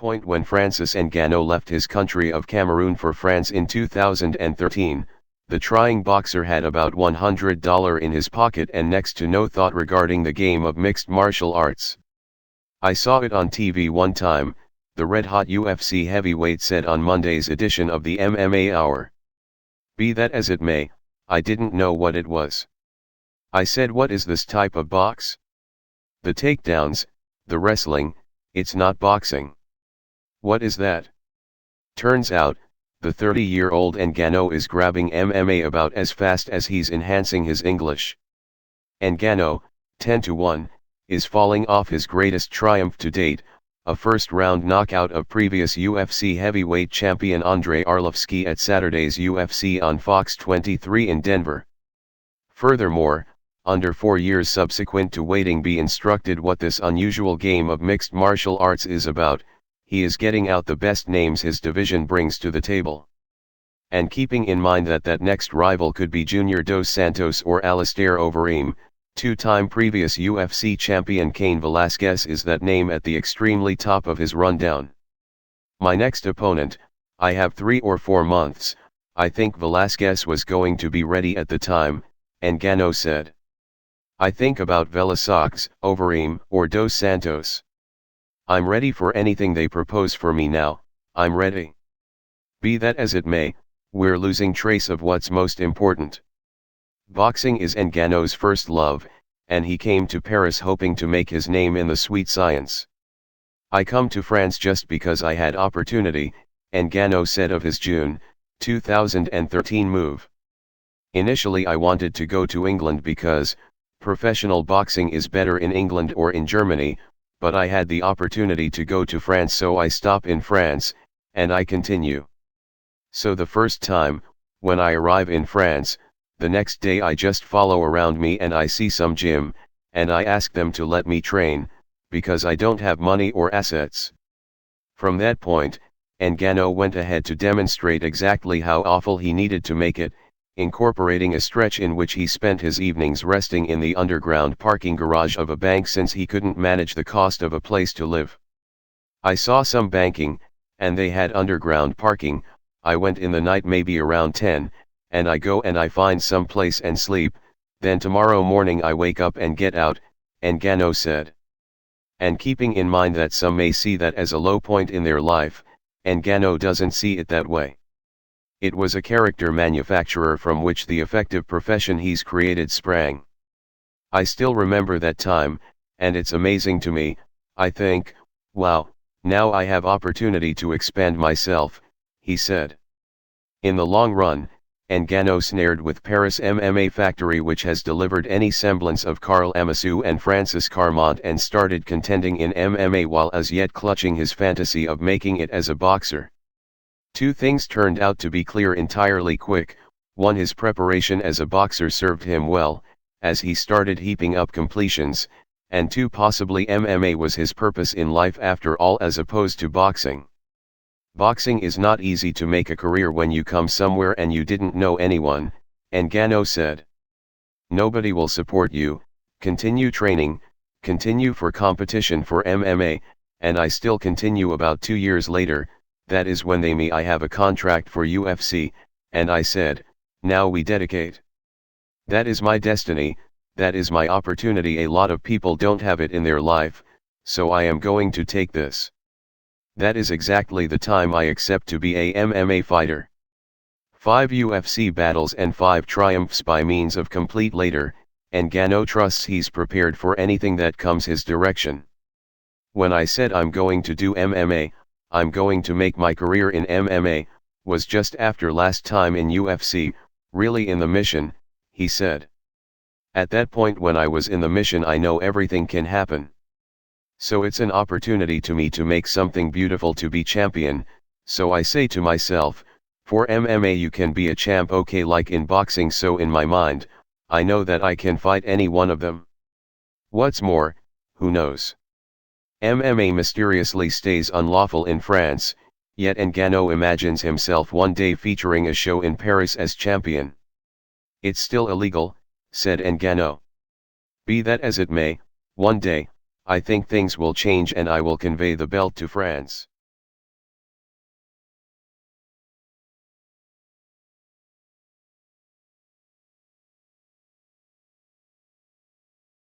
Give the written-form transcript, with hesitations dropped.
point when Francis Ngannou left his country of Cameroon for France in 2013, the trying boxer had about $100 in his pocket and next to no thought regarding the game of mixed martial arts. "I saw it on TV one time," the red-hot UFC heavyweight said on Monday's edition of the MMA Hour. "Be that as it may, I didn't know what it was. I said, what is this type of box? The takedowns, the wrestling, it's not boxing. What is that?" Turns out, the 30-year-old Ngannou is grabbing MMA about as fast as he's enhancing his English. Ngannou, 10-1, is falling off his greatest triumph to date, a first-round knockout of previous UFC heavyweight champion Andrei Arlovski at Saturday's UFC on Fox 23 in Denver. Furthermore, under 4 years subsequent to waiting be instructed what this unusual game of mixed martial arts is about, he is getting out the best names his division brings to the table. And keeping in mind that next rival could be Junior Dos Santos or Alistair Overeem, two-time previous UFC champion Cain Velasquez is that name at the extremely top of his rundown. "My next opponent, I have 3 or 4 months, I think Velasquez was going to be ready at the time," Ngannou said. "I think about Velasquez, Overeem, or Dos Santos. I'm ready for anything they propose for me now, I'm ready. Be that as it may, we're losing trace of what's most important. Boxing is Ngannou's first love, and he came to Paris hoping to make his name in the sweet science. I come to France just because I had opportunity," Ngannou said of his June 2013 move. "Initially I wanted to go to England because professional boxing is better in England or in Germany, but I had the opportunity to go to France, so I stop in France, and I continue. So the first time, when I arrive in France, the next day I just follow around me and I see some gym, and I ask them to let me train, because I don't have money or assets." From that point, Ngannou went ahead to demonstrate exactly how awful he needed to make it, incorporating a stretch in which he spent his evenings resting in the underground parking garage of a bank since he couldn't manage the cost of a place to live. "I saw some banking, and they had underground parking. I went in the night maybe around 10, and I go and I find some place and sleep, then tomorrow morning I wake up and get out," Ngannou said. And keeping in mind that some may see that as a low point in their life, Ngannou doesn't see it that way. It was a character manufacturer from which the effective profession he's created sprang. "I still remember that time, and it's amazing to me. I think, wow, now I have opportunity to expand myself," he said. In the long run, Ngannou snared with Paris MMA Factory, which has delivered any semblance of Carl Amisu and Francis Carmont, and started contending in MMA while as yet clutching his fantasy of making it as a boxer. 2 things turned out to be clear entirely quick: 1, his preparation as a boxer served him well, as he started heaping up completions, and 2, possibly MMA was his purpose in life after all as opposed to boxing. "Boxing is not easy to make a career when you come somewhere and you didn't know anyone," Ngannou said. "Nobody will support you, continue training, continue for competition for MMA, and I still continue. About 2 years later, that is when I have a contract for UFC, and I said, now we dedicate. That is my destiny, that is my opportunity. A lot of people don't have it in their life, so I am going to take this. That is exactly the time I accept to be a MMA fighter. 5 UFC battles and 5 triumphs by means of complete later, Ngannou trusts he's prepared for anything that comes his direction. When I said I'm going to do MMA, I'm going to make my career in MMA, was just after last time in UFC, really in the mission," he said. "At that point when I was in the mission I know everything can happen. So it's an opportunity to me to make something beautiful, to be champion, so I say to myself, for MMA you can be a champ, okay, like in boxing, so in my mind, I know that I can fight any one of them. What's more, who knows? MMA mysteriously stays unlawful in France, yet Ngannou imagines himself one day featuring a show in Paris as champion. It's still illegal," said Ngannou. "Be that as it may, one day, I think things will change and I will convey the belt to France."